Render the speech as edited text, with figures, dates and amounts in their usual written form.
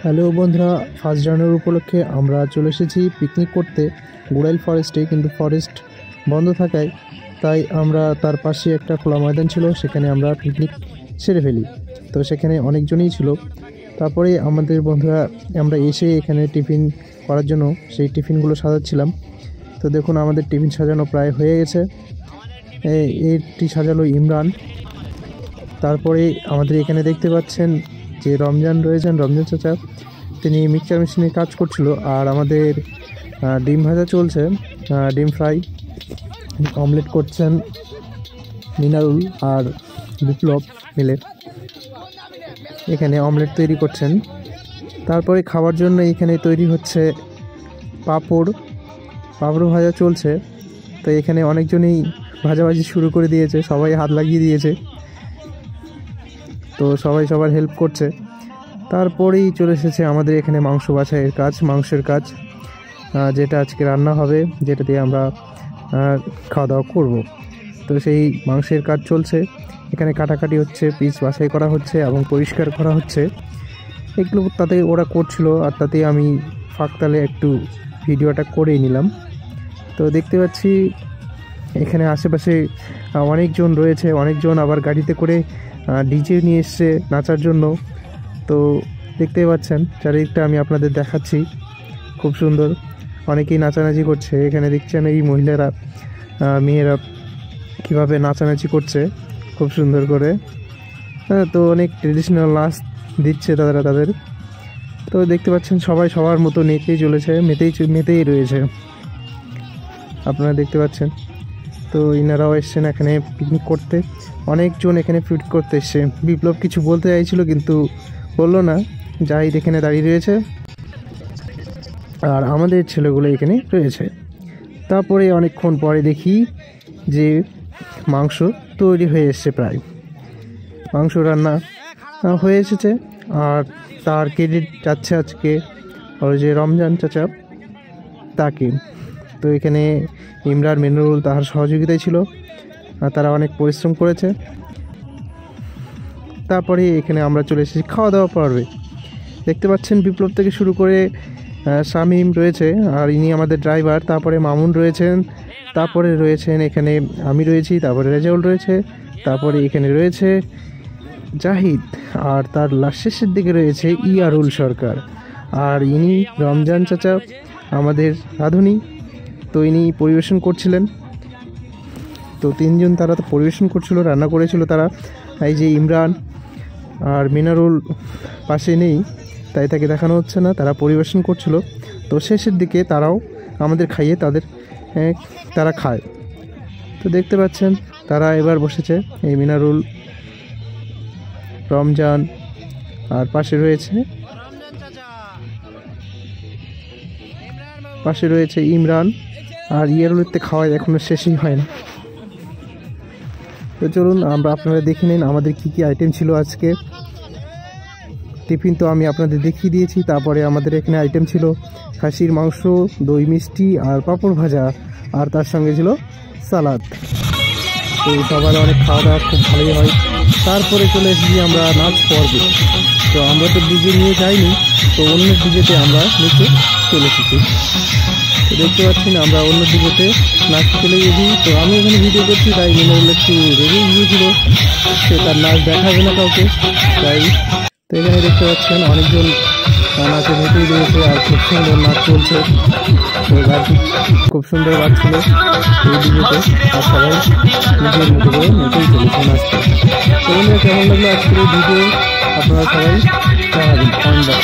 Hello বন্ধুরা, first January উপলক্ষে আমরা চলে এসেছি পিকনিক করতে গুড়াইল ফরেস্টে। কিন্তু ফরেস্ট বন্ধ থাকায় তাই আমরা তার পাশে একটা খোলা ময়দান ছিল, সেখানে আমরা পিকনিক সেরে ফেলি। তো সেখানে অনেকজনই ছিল। তারপরে আমাদের বন্ধুরা আমরা এসে এখানে টিফিন করার জন্য সেই টিফিনগুলো সাজাচ্ছিলাম। তো দেখুন আমাদের টিফিন সাজানো প্রায় হয়ে গেছে। এটি সাজালো ইমরান। তারপরে আমাদের এখানে দেখতে পাচ্ছেন যে রমজান রয়েছেন, রমজান চাচা, তিনি মিক্সচার মেশিনে কাজ করছিল। আর আমাদের ডিম ভাজা চলছে, ডিম ফ্রাই, অমলেট করছেন মিনারুল আর বিপ্লব মিলে এখানে অমলেট তৈরি করছেন। তারপরে খাওয়ার জন্য এখানে তৈরি হচ্ছে পাঁপড় ভাজা চলছে। তো এখানে অনেকজনই ভাজাভাজি শুরু করে দিয়েছে, সবাই হাত লাগিয়ে দিয়েছে। তো সবাই সবার হেল্প করছে। তারপরেই চলে এসেছে আমাদের এখানে মাংস বাছাইয়ের কাজ, মাংসের কাজ, যেটা আজকে রান্না হবে, যেটা দিয়ে আমরা খাওয়া দাওয়া করব। তো সেই মাংসের কাজ চলছে, এখানে কাটাকাটি হচ্ছে, পিস বাছাই করা হচ্ছে এবং পরিষ্কার করা হচ্ছে। এগুলো তাতে ওরা করছিল, আর তাতে আমি ফাঁকতালে একটু ভিডিওটা করেই নিলাম। তো দেখতে পাচ্ছি এখানে আশেপাশে অনেকজন রয়েছে, অনেকজন আবার গাড়িতে করে ডিজে নিয়ে এসছে নাচার জন্য। তো দেখতেই পাচ্ছেন চারিদিকটা আমি আপনাদের দেখাচ্ছি, খুব সুন্দর, অনেকেই নাচানাচি করছে। এখানে দেখছেন এই মহিলারা মেয়েরা কীভাবে নাচানাচি করছে খুব সুন্দর করে। তো অনেক ট্রেডিশনাল নাচ দিচ্ছে তারা তাদের। তো দেখতে পাচ্ছেন সবাই সবার মতো নেচেই চলেছে, মেতেই রয়েছে, আপনারা দেখতে পাচ্ছেন। তো ইনারাও এসছেন এখানে পিকনিক করতে, অনেকজন এখানে পিকনিক করতে এসছে। বিপ্লব কিছু বলতে চাইছিল কিন্তু বললো না, যাই এখানে দাঁড়িয়ে রয়েছে আর আমাদের ছেলেগুলো এখানে রয়েছে। তারপরে অনেকক্ষণ পরে দেখি যে মাংস তৈরি হয়ে এসছে, প্রায় মাংস রান্না হয়ে এসেছে। আর তার ক্রেডিট যাচ্ছে আজকে ওই যে রমজান চাচা, তাকে। তো এখানে ইমরান, মিনারুল তাহার সহযোগিতায় ছিল, তারা অনেক পরিশ্রম করেছে। তারপরে এখানে আমরা চলে এসেছি খাওয়া দাওয়া পর্বে। দেখতে পাচ্ছেন বিপ্লব থেকে শুরু করে শামীম রয়েছে, আর ইনি আমাদের ড্রাইভার। তারপরে মামুন রয়েছেন, তারপরে রয়েছেন এখানে আমি রয়েছি, তারপরে রেজাউল রয়েছে, তারপরে এখানে রয়েছে জাহিদ, আর তার শেষের দিকে রয়েছে ইয়ারুল সরকার। আর ইনি রমজান চাচা, আমাদের রাঁধুনি। তো ইনি পরিবেশন করছিলেন। তো তিনজন তারা তো পরিবেশন করছিল, রান্না করেছিল তারা। এই যে ইমরান আর মিনারুল পাশে নেই, তাই তাকে দেখানো হচ্ছে না, তারা পরিবেশন করছিল। তো শেষের দিকে তারাও আমাদের খাইয়ে তারা খায়। তো দেখতে পাচ্ছেন তারা এবার বসেছে, এই মিনারুল, রমজান, আর পাশে রয়েছে ইমরান। আর ইয়ারুলতে খাওয়া এখনো শেষই হয় না। তো চলুন আপনারা দেখে নিন আমাদের কি কি আইটেম ছিল আজকে। টিফিন তো আমি আপনাদের দেখিয়ে দিয়েছি। তারপরে আমাদের এখানে আইটেম ছিল খাসির মাংস, দই মিষ্টি আর পাঁপড় ভাজা, আর তার সঙ্গে ছিল সালাদ। তো সবার অনেক খাওয়া দাওয়া খুব ভালোই হয়। তারপরে চলে এসেছি আমরা নাচ পর্বে। তো আমরা তো ডিজে নিয়ে যাইনি, তো অন্য ডিজেতে আমরা নিচে চলে এসেছি। তো দেখতে পাচ্ছেন আমরা অন্য ডিজেতে নাচ চলে গেছি। তো আমি এখানে ভিডিও করছি, তাই মিনারুল একটু রেগে গিয়েছিল, সে তার নাচ দেখাবে না কাউকে, তাই। তো এখানে দেখতে পাচ্ছেন অনেকজন নাচে মেতেই রয়েছে, আর খুব সুন্দর নাচ চলছে। তো গাড়ি খুব সুন্দর বাজছিল এই ডিজেতে, আর সবাই নিজের মতো করে মেতেই চলেছে নাচতে। তো কেমন লাগলো আজকের এই ভিডিও আপনারা সবাই জানাবেন।